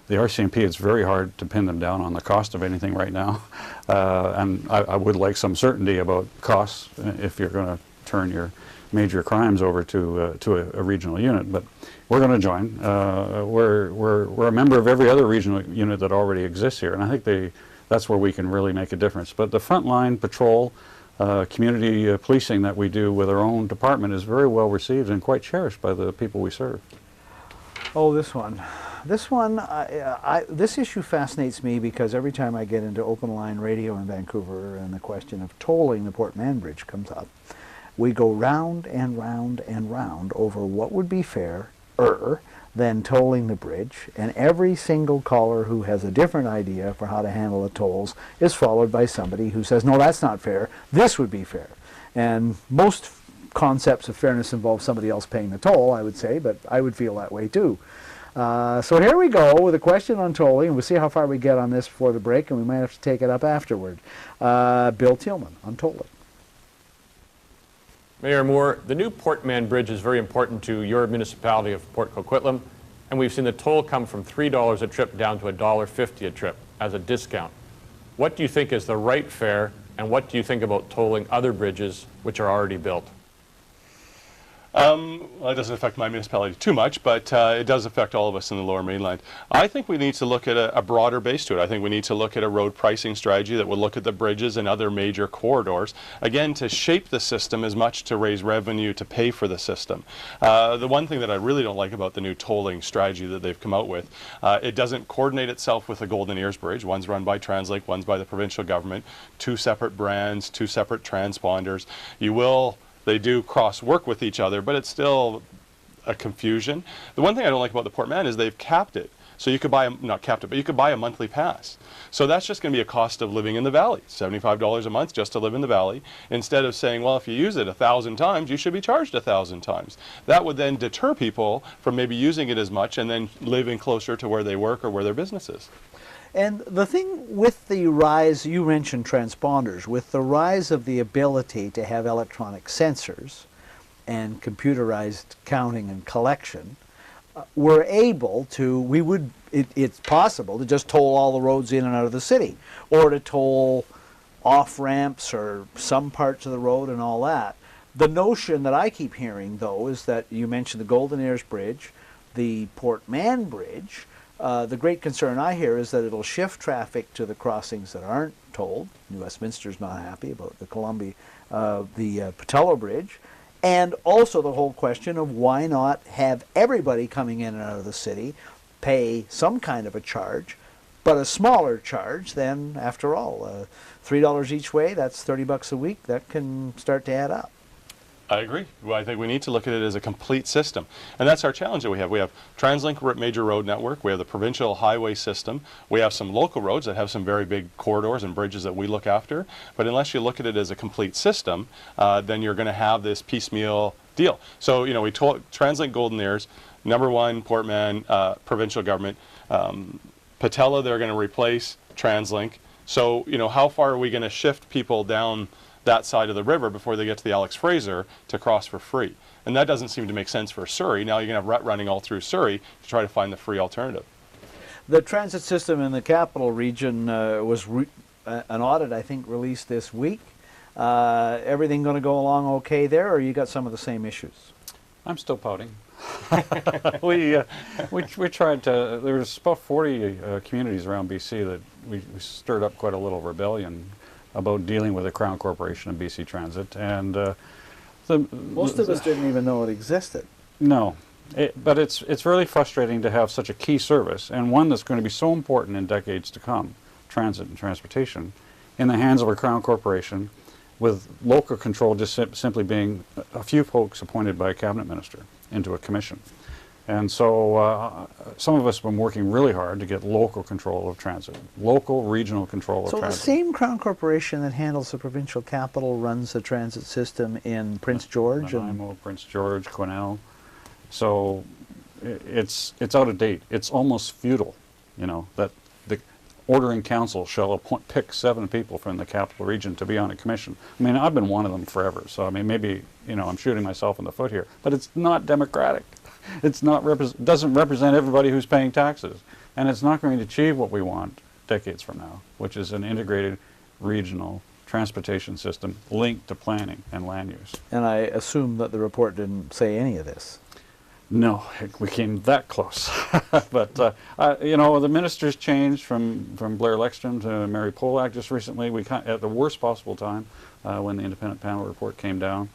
Speaker 4: the RCMP, it's very hard to pin them down on the cost of anything right now. And I would like some certainty about costs if you're going to turn your major crimes over to a regional unit. But we're going to join. We're a member of every other regional unit that already exists here, and I think that's where we can really make a difference. But the frontline patrol, community policing that we do with our own department is very well received and quite cherished by the people we serve.
Speaker 3: Oh, this one. This issue fascinates me because every time I get into open line radio in Vancouver and the question of tolling the Port Mann Bridge comes up, we go round and round and round over what would be fairer than tolling the bridge, and every single caller who has a different idea for how to handle the tolls is followed by somebody who says, no, that's not fair, this would be fair. And most concepts of fairness involve somebody else paying the toll, I would say, but I would feel that way too. So here we go with a question on tolling, and we'll see how far we get on this before the break, and we might have to take it up afterward. Bill Tillman on tolling.
Speaker 7: Mayor Moore, the new Port Mann Bridge is very important to your municipality of Port Coquitlam, and we've seen the toll come from $3 a trip down to $1.50 a trip as a discount. What do you think is the right fare, and what do you think about tolling other bridges which are already built?
Speaker 5: Well, it doesn't affect my municipality too much, but it does affect all of us in the Lower Mainland. I think we need to look at a broader base to it. I think we need to look at a road pricing strategy that will look at the bridges and other major corridors, again, to shape the system as much to raise revenue to pay for the system. The one thing that I really don't like about the new tolling strategy that they've come out with, it doesn't coordinate itself with the Golden Ears Bridge. One's run by TransLink, one's by the provincial government, two separate brands, two separate transponders. They do cross-work with each other, but it's still a confusion. The one thing I don't like about the Port Mann is they've capped it. So you could buy, not capped it, but you could buy a monthly pass. So that's just going to be a cost of living in the valley, $75 a month just to live in the valley, instead of saying, well, if you use it 1,000 times, you should be charged 1,000 times. That would then deter people from maybe using it as much and then living closer to where they work or where their business is.
Speaker 3: And the thing with the rise, you mentioned transponders, with the rise of the ability to have electronic sensors and computerized counting and collection, we're able to, it's possible to just toll all the roads in and out of the city, or to toll off ramps or some parts of the road and all that. The notion that I keep hearing, though, is that you mentioned the Golden Ears Bridge, the Port Mann Bridge. The great concern I hear is that it'll shift traffic to the crossings that aren't tolled. New Westminster's not happy about the Patello Bridge. And also the whole question of why not have everybody coming in and out of the city pay some kind of a charge, but a smaller charge than, after all, $3 each way, that's $30 a week. That can start to add up.
Speaker 5: I agree. Well, I think we need to look at it as a complete system. And that's our challenge that we have. We have TransLink major road network. We have the provincial highway system. We have some local roads that have some very big corridors and bridges that we look after. But unless you look at it as a complete system, then you're going to have this piecemeal deal. So, we told TransLink Golden Ears, number one, Port Mann, provincial government. Patello, they're going to replace TransLink. So, how far are we going to shift people down that side of the river before they get to the Alex Fraser to cross for free? And that doesn't seem to make sense for Surrey. Now you're going to have rut running all through Surrey to try to find the free alternative.
Speaker 3: The transit system in the capital region was an audit, I think, released this week. Everything going to go along okay there, or you got some of the same issues?
Speaker 4: I'm still pouting. we tried to, there's about 40 communities around BC that we stirred up quite a little rebellion about dealing with the Crown Corporation and BC Transit, and
Speaker 3: most of us didn't even know it existed.
Speaker 4: No, but it's really frustrating to have such a key service, and one that's going to be so important in decades to come, transit and transportation, in the hands of a Crown Corporation, with local control just simply being a few folks appointed by a cabinet minister into a commission. And so some of us have been working really hard to get local control of transit, local regional control of transit.
Speaker 3: So the same Crown Corporation that handles the provincial capital runs the transit system in Prince George?
Speaker 4: Nanaimo, Prince George, Quesnel. So it's out of date. It's almost feudal, that the ordering council shall pick 7 people from the capital region to be on a commission. I mean, I've been one of them forever, so I mean, maybe, I'm shooting myself in the foot here, but it's not democratic. It's not doesn't represent everybody who's paying taxes. And it's not going to achieve what we want decades from now, which is an integrated regional transportation system linked to planning and land use.
Speaker 3: And I assume that the report didn't say any of this.
Speaker 4: No, we came that close. But, you know, the ministers changed from Blair Leckstrom to Mary Polak just recently. At the worst possible time when the independent panel report came down.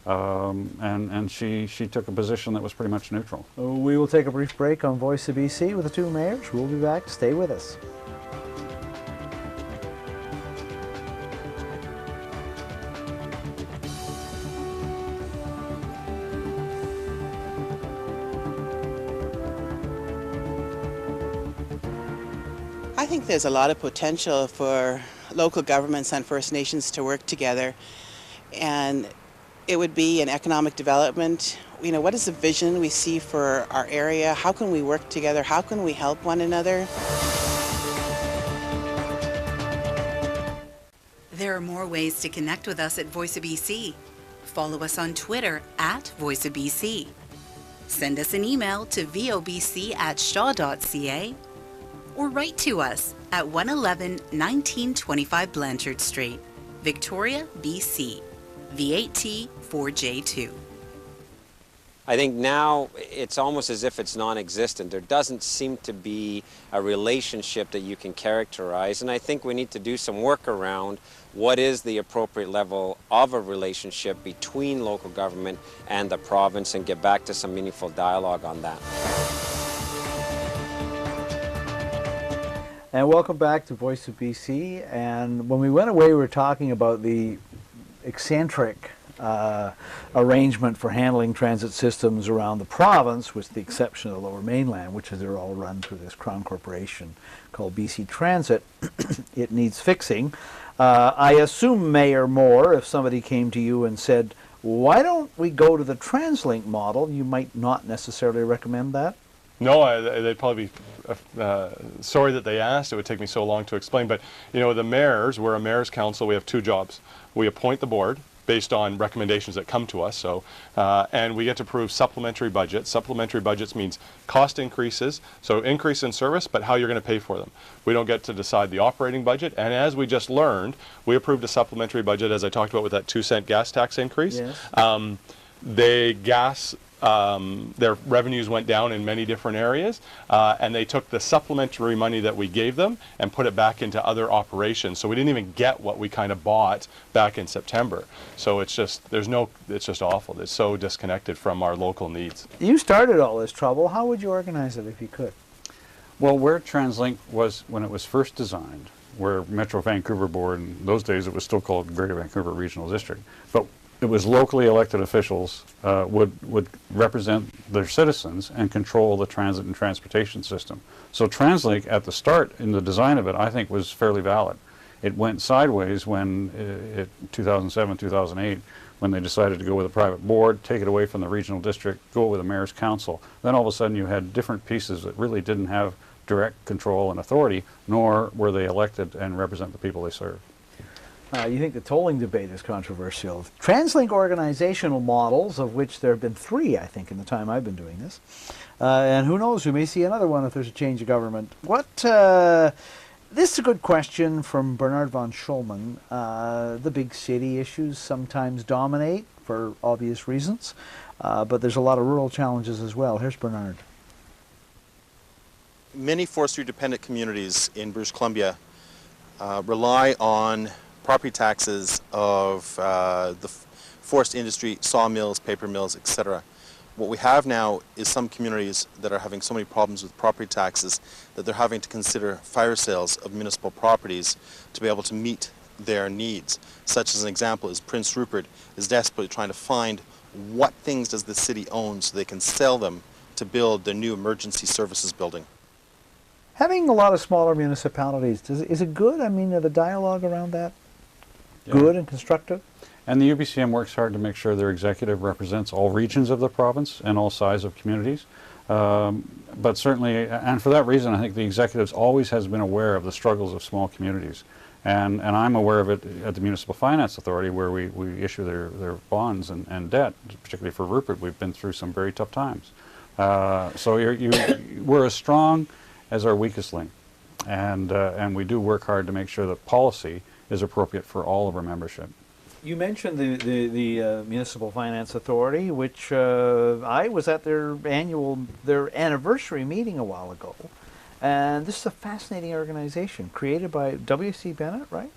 Speaker 4: And she took a position that was pretty much neutral.
Speaker 3: We will take a brief break on Voice of BC with the two mayors. We'll be back. Stay with us.
Speaker 13: I think there's a lot of potential for local governments and First Nations to work together, and it would be an economic development. You know, what is the vision we see for our area? How can we work together? How can we help one another?
Speaker 14: There are more ways to connect with us at Voice of BC. Follow us on Twitter at Voice of BC. Send us an email to vobc@shaw.ca or write to us at 111 1925 Blanchard Street, Victoria, BC, V8T 4J2.
Speaker 15: I think now it's almost as if it's non-existent. There doesn't seem to be a relationship that you can characterize, and I think we need to do some work around what is the appropriate level of a relationship between local government and the province and get back to some meaningful dialogue on that.
Speaker 3: And welcome back to Voice of BC. And when we went away, we were talking about the eccentric arrangement for handling transit systems around the province, with the exception of the Lower Mainland, which is they're all run through this Crown Corporation called BC Transit. It needs fixing. I assume, Mayor Moore, if somebody came to you and said, why don't we go to the TransLink model, you might not necessarily recommend that?
Speaker 5: No, they'd probably be sorry that they asked. It would take me so long to explain. But, you know, the mayors, we're a mayor's council. We have two jobs. We appoint the board based on recommendations that come to us. So, and we get to approve supplementary budgets. Supplementary budgets means cost increases, so increase in service, but how you're going to pay for them. We don't get to decide the operating budget. And as we just learned, we approved a supplementary budget, as I talked about with that 2-cent gas tax increase.
Speaker 3: Yes.
Speaker 5: Their revenues went down in many different areas, and they took the supplementary money that we gave them and put it back into other operations. So we didn't even get what we kind of bought back in September. So it's just, it's just awful. It's so disconnected from our local needs.
Speaker 3: You started all this trouble. How would you organize it if you could?
Speaker 4: Well, where TransLink was when it was first designed, where Metro Vancouver Board, in those days it was still called Greater Vancouver Regional District, but it was locally elected officials would represent their citizens and control the transit and transportation system. So TransLink at the start in the design of it, I think, was fairly valid. It went sideways when, 2007, 2008, when they decided to go with a private board, take it away from the regional district, go with a mayor's council. Then all of a sudden you had different pieces that really didn't have direct control and authority, nor were they elected and represent the people they serve.
Speaker 3: You think the tolling debate is controversial. TransLink organizational models, of which there have been 3, I think, in the time I've been doing this. And who knows, we may see another one if there's a change of government. This is a good question from Bernard von Schulman. The big city issues sometimes dominate for obvious reasons, but there's a lot of rural challenges as well. Here's Bernard.
Speaker 16: Many forestry-dependent communities in British Columbia rely on property taxes of the forest industry, sawmills, paper mills, etc. What we have now is some communities that are having so many problems with property taxes that they're having to consider fire sales of municipal properties to be able to meet their needs. Such as an example is Prince Rupert is desperately trying to find what things does the city own so they can sell them to build their new emergency services building.
Speaker 3: Having a lot of smaller municipalities, is it good? I mean, are the dialogue around that good and constructive?
Speaker 4: And the UBCM works hard to make sure their executive represents all regions of the province and all size of communities. But certainly, and for that reason, I think the executive always has been aware of the struggles of small communities. And I'm aware of it at the Municipal Finance Authority, where we issue their bonds and debt, particularly for Rupert. We've been through some very tough times. So we're a strong as our weakest link. And we do work hard to make sure that policy is appropriate for all of our membership.
Speaker 3: You mentioned the Municipal Finance Authority, which I was at their anniversary meeting a while ago. And this is a fascinating organization created by W.C. Bennett, right?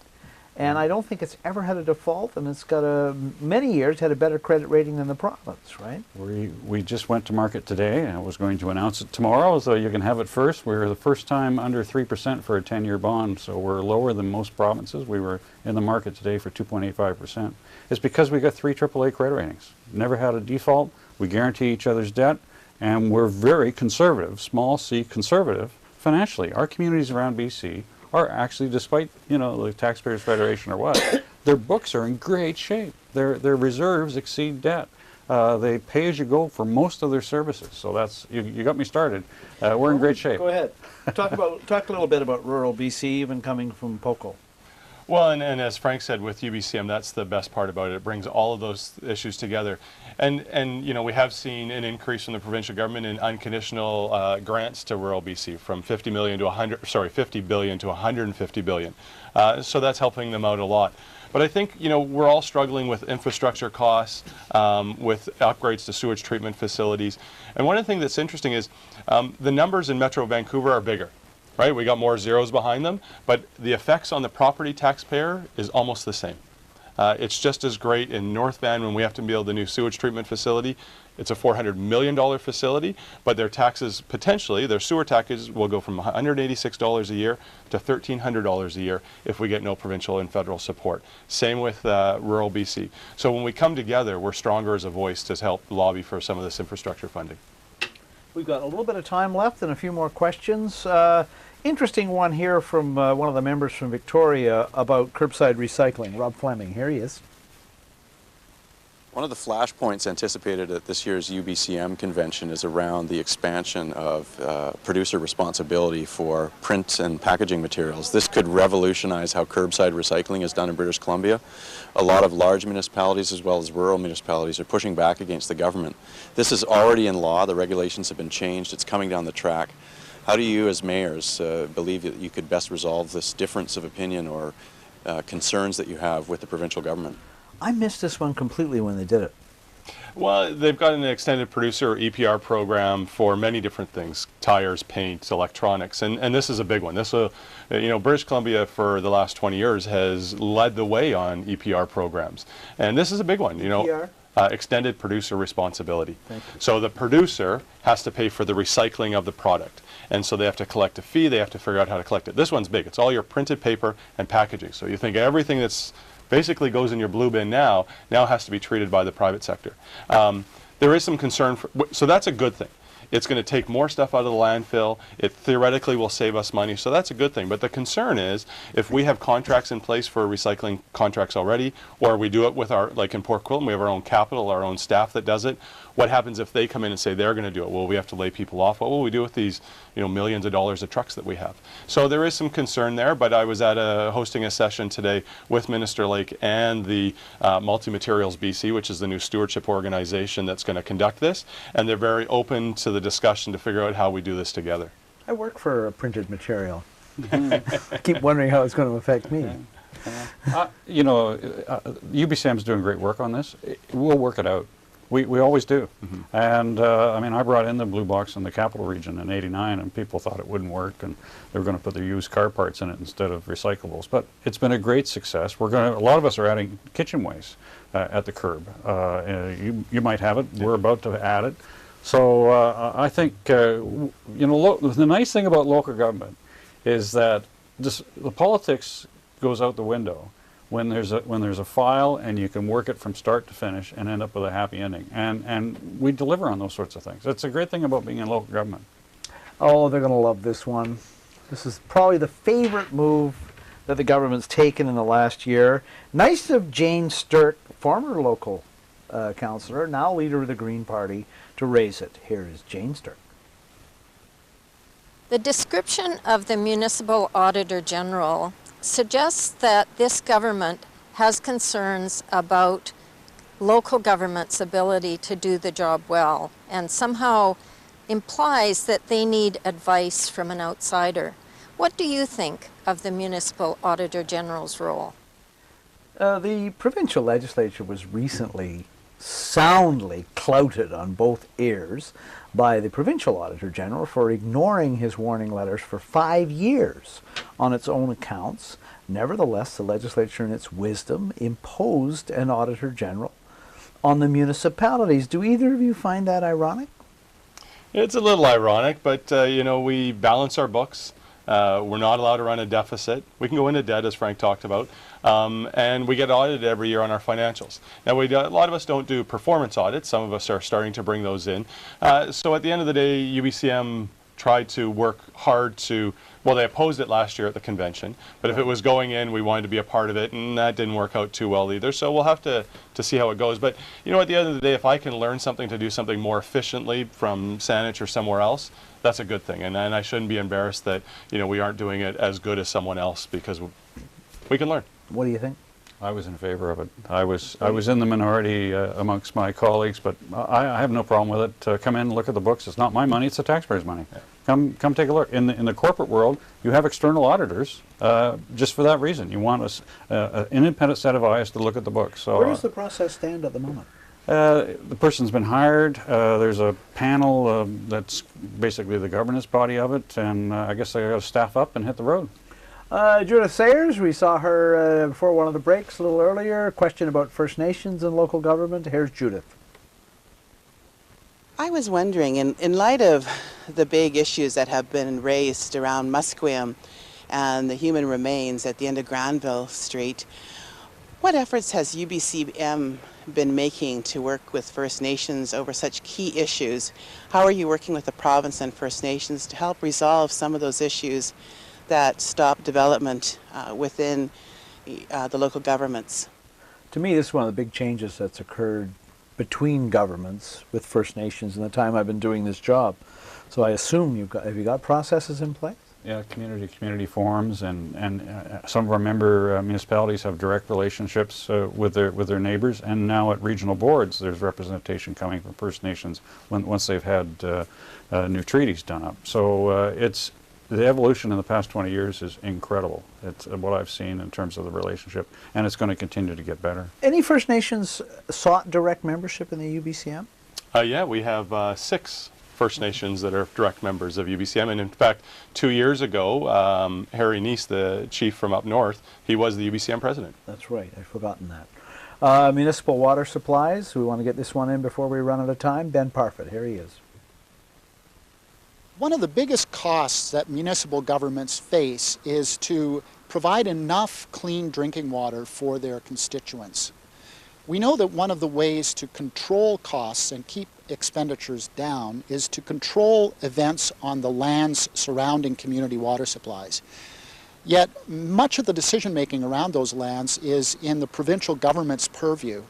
Speaker 3: And I don't think it's ever had a default, and it's got many years had a better credit rating than the province, right?
Speaker 4: We just went to market today, and I was going to announce it tomorrow, so you can have it first. We're the first time under 3% for a 10-year bond, so we're lower than most provinces. We were in the market today for 2.85%. It's because we got 3 AAA credit ratings. Never had a default. We guarantee each other's debt, and we're very conservative, small c conservative, financially. Our communities around BC are actually, despite, you know, the Taxpayers Federation or what, their books are in great shape. Their reserves exceed debt. They pay as you go for most of their services. So that's, you got me started. We're in great shape.
Speaker 3: Go ahead. Talk a little bit about rural BC, even coming from POCO.
Speaker 5: Well, and as Frank said, with UBCM, that's the best part about it. It brings all of those issues together. And you know, we have seen an increase from the provincial government in unconditional grants to rural BC from 50 billion to 150 billion. So that's helping them out a lot. But I think, you know, we're all struggling with infrastructure costs, with upgrades to sewage treatment facilities. And one of the things that's interesting is the numbers in Metro Vancouver are bigger. Right? We got more zeros behind them, but the effects on the property taxpayer is almost the same. It's just as great in North Van when we have to build a new sewage treatment facility. It's a $400 million facility, but their taxes, potentially, their sewer taxes will go from $186 a year to $1,300 a year if we get no provincial and federal support. Same with rural BC. So when we come together, we're stronger as a voice to help lobby for some of this infrastructure funding.
Speaker 3: We've got a little bit of time left and a few more questions. Interesting one here from one of the members from Victoria about curbside recycling. Rob Fleming, here he is.
Speaker 17: One of the flashpoints anticipated at this year's UBCM convention is around the expansion of producer responsibility for print and packaging materials. This could revolutionize how curbside recycling is done in British Columbia. A lot of large municipalities as well as rural municipalities are pushing back against the government. This is already in law. The regulations have been changed. It's coming down the track. How do you as mayors believe that you could best resolve this difference of opinion or concerns that you have with the provincial government?
Speaker 3: I missed this one completely when they did it.
Speaker 5: Well, they've got an extended producer or EPR program for many different things: tires, paint, electronics, and this is a big one. This will, you know, British Columbia for the last 20 years has led the way on EPR programs, and this is a big one. You know, extended producer responsibility. So the producer has to pay for the recycling of the product, and so they have to collect a fee. They have to figure out how to collect it. This one's big. It's all your printed paper and packaging. So you think everything that's basically goes in your blue bin now has to be treated by the private sector. There is some concern, so that's a good thing. It's going to take more stuff out of the landfill. It theoretically will save us money, so that's a good thing. But the concern is, if we have contracts in place for recycling contracts already, or we do it with our, like in Port Coquitlam, we have our own capital, our own staff that does it. What happens if they come in and say they're going to do it? Well, we have to lay people off. What will we do with these, you know, millions of dollars of trucks that we have? So there is some concern there, but I was at hosting a session today with Minister Lake and the Multi-Materials BC, which is the new stewardship organization that's going to conduct this, and they're very open to the discussion to figure out how we do this together.
Speaker 3: I work for a printed material. I keep wondering how it's going to affect me.
Speaker 4: You know, UBCM's doing great work on this. We'll work it out. We always do. And I mean, I brought in the blue box in the capital region in '89, and people thought it wouldn't work, and they were going to put their used car parts in it instead of recyclables. But it's been a great success. A lot of us are adding kitchen waste at the curb. You might have it. We're about to add it. So I think you know, the nice thing about local government is that the politics goes out the window when there's a file and you can work it from start to finish and end up with a happy ending. And we deliver on those sorts of things. That's a great thing about being in local government.
Speaker 3: Oh, they're going to love this one. This is probably the favorite move that the government's taken in the last year. Nice of Jane Sturck, former local councillor, now leader of the Green Party, to raise it. Here is Jane Sturck.
Speaker 18: The description of the Municipal Auditor General suggests that this government has concerns about local government's ability to do the job well, and somehow implies that they need advice from an outsider. What do you think of the Municipal Auditor General's role?
Speaker 3: The provincial legislature was recently soundly clouted on both ears by the provincial auditor general for ignoring his warning letters for 5 years on its own accounts. Nevertheless, the legislature in its wisdom imposed an auditor general on the municipalities. Do either of you find that ironic?
Speaker 5: It's a little ironic, but you know, we balance our books. We're not allowed to run a deficit. We can go into debt, as Frank talked about, and we get audited every year on our financials. Now, a lot of us don't do performance audits. Some of us are starting to bring those in. So at the end of the day, UBCM tried to work hard to, well, they opposed it last year at the convention, but if it was going in, we wanted to be a part of it, and that didn't work out too well either. So we'll have to see how it goes. But, you know, at the end of the day, if I can learn something to do something more efficiently from Sannich or somewhere else, that's a good thing. And I shouldn't be embarrassed that, you know, we aren't doing it as good as someone else, because we can learn.
Speaker 3: What do you think?
Speaker 4: I was in favor of it. I was in the minority amongst my colleagues, but I have no problem with it. Come in and look at the books. It's not my money, it's the taxpayers' money. Yeah. Come take a look. In the corporate world, you have external auditors just for that reason. You want an independent set of eyes to look at the books. So,
Speaker 3: where does the process stand at the moment?
Speaker 4: The person's been hired. There's a panel that's basically the governance body of it, and I guess they got to staff up and hit the road.
Speaker 3: Judith Sayers, we saw her before one of the breaks a little earlier. A question about First Nations and local government. Here's Judith.
Speaker 13: I was wondering, in light of the big issues that have been raised around Musqueam and the human remains at the end of Granville Street, what efforts has UBCM been making to work with First Nations over such key issues? How are you working with the province and First Nations to help resolve some of those issues that stop development within the local governments?
Speaker 3: To me, this is one of the big changes that's occurred between governments with First Nations in the time I've been doing this job. So I assume have you got processes in place?
Speaker 4: Yeah, community forums, and some of our member municipalities have direct relationships with their neighbors, and now at regional boards there's representation coming from First Nations once they've had new treaties done up. So the evolution in the past 20 years is incredible. It's what I've seen in terms of the relationship, and it's going to continue to get better.
Speaker 3: Any First Nations sought direct membership in the UBCM?
Speaker 5: Yeah, we have 6 First Nations that are direct members of UBCM, and in fact 2 years ago Harry Neese, the chief from up north, he was the UBCM president.
Speaker 3: That's right, I'd forgotten that. Municipal water supplies, we want to get this one in before we run out of time. Ben Parfit, here he is.
Speaker 19: One of the biggest costs that municipal governments face is to provide enough clean drinking water for their constituents. We know that one of the ways to control costs and keep expenditures down is to control events on the lands surrounding community water supplies. Yet much of the decision-making around those lands is in the provincial government's purview.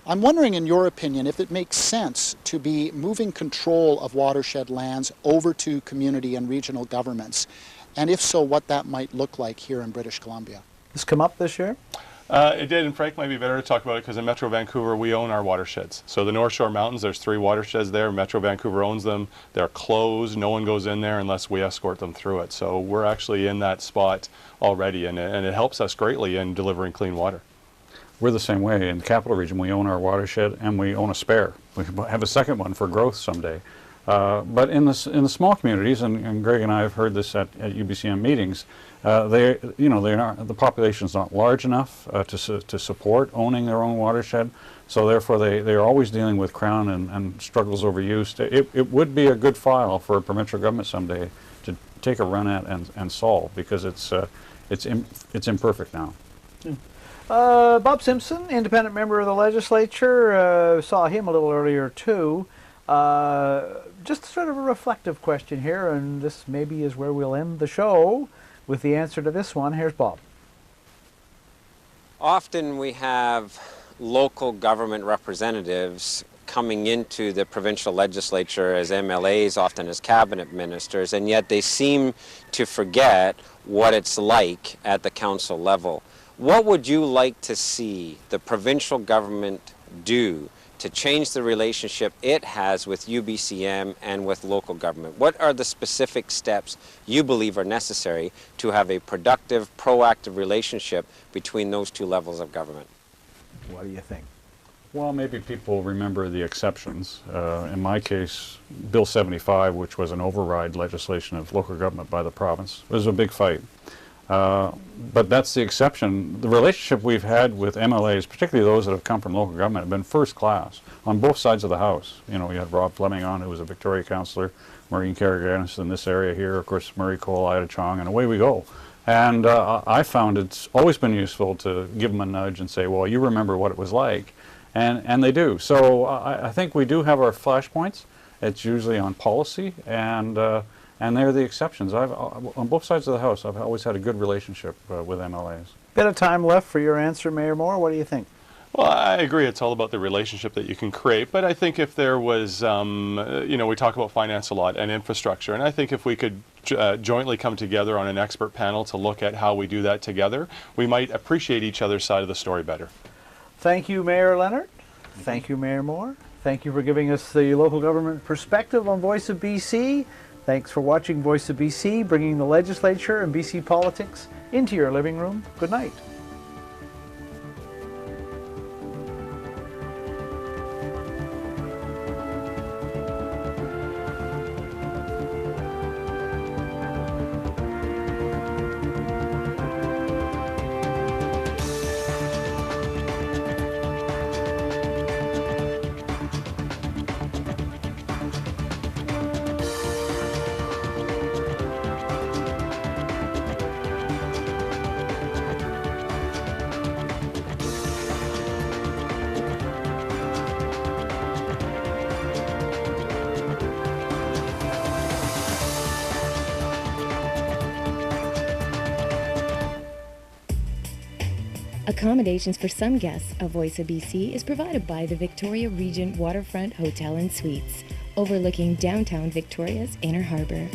Speaker 19: I'm wondering, in your opinion, if it makes sense to be moving control of watershed lands over to community and regional governments, and if so, what that might look like here in British Columbia.
Speaker 3: This come up this year?
Speaker 5: It did, and Frank might be better to talk about it because in Metro Vancouver we own our watersheds. So the North Shore Mountains, there's 3 watersheds there. Metro Vancouver owns them. They're closed. No one goes in there unless we escort them through it. So we're actually in that spot already, and it helps us greatly in delivering clean water.
Speaker 4: We're the same way. In the Capital Region, we own our watershed and we own a spare. We have a second one for growth someday. But in the small communities, and Greg and I have heard this at UBCM meetings, the population's not large enough to support owning their own watershed. So therefore, they're always dealing with Crown and struggles over use. It would be a good file for a provincial government someday to take a run at and solve, because it's imperfect now.
Speaker 3: Bob Simpson, independent member of the legislature, saw him a little earlier too. Just sort of a reflective question here, and this maybe is where we'll end the show with the answer to this one. Here's Bob.
Speaker 15: Often we have local government representatives coming into the provincial legislature as MLAs, often as cabinet ministers, and yet they seem to forget what it's like at the council level. What would you like to see the provincial government do to change the relationship it has with UBCM and with local government? What are the specific steps you believe are necessary to have a productive, proactive relationship between those two levels of government?
Speaker 3: What do you think?
Speaker 4: Well, maybe people remember the exceptions. In my case, Bill 75, which was an override legislation of local government by the province, was a big fight. But that's the exception. The relationship we've had with MLAs, particularly those that have come from local government, have been first class on both sides of the House. You know, we had Rob Fleming on, who was a Victoria councillor, Maureen Carriganis in this area here, of course, Murray Cole, Ida Chong, and away we go. And I found it's always been useful to give them a nudge and say, well, you remember what it was like. And they do. So I think we do have our flashpoints. It's usually on policy, and they're the exceptions. On both sides of the House, I've always had a good relationship with MLAs.
Speaker 3: Bit of time left for your answer, Mayor Moore. What do you think?
Speaker 5: Well, I agree. It's all about the relationship that you can create. But I think if there was, you know, we talk about finance a lot and infrastructure, and I think if we could jointly come together on an expert panel to look at how we do that together, we might appreciate each other's side of the story better.
Speaker 3: Thank you, Mayor Leonard. Thank you, Mayor Moore. Thank you for giving us the local government perspective on Voice of BC. Thanks for watching Voice of BC, bringing the legislature and BC politics into your living room. Good night.
Speaker 20: Accommodations for some guests of Voice of BC is provided by the Victoria Regent Waterfront Hotel and Suites, overlooking downtown Victoria's Inner Harbour.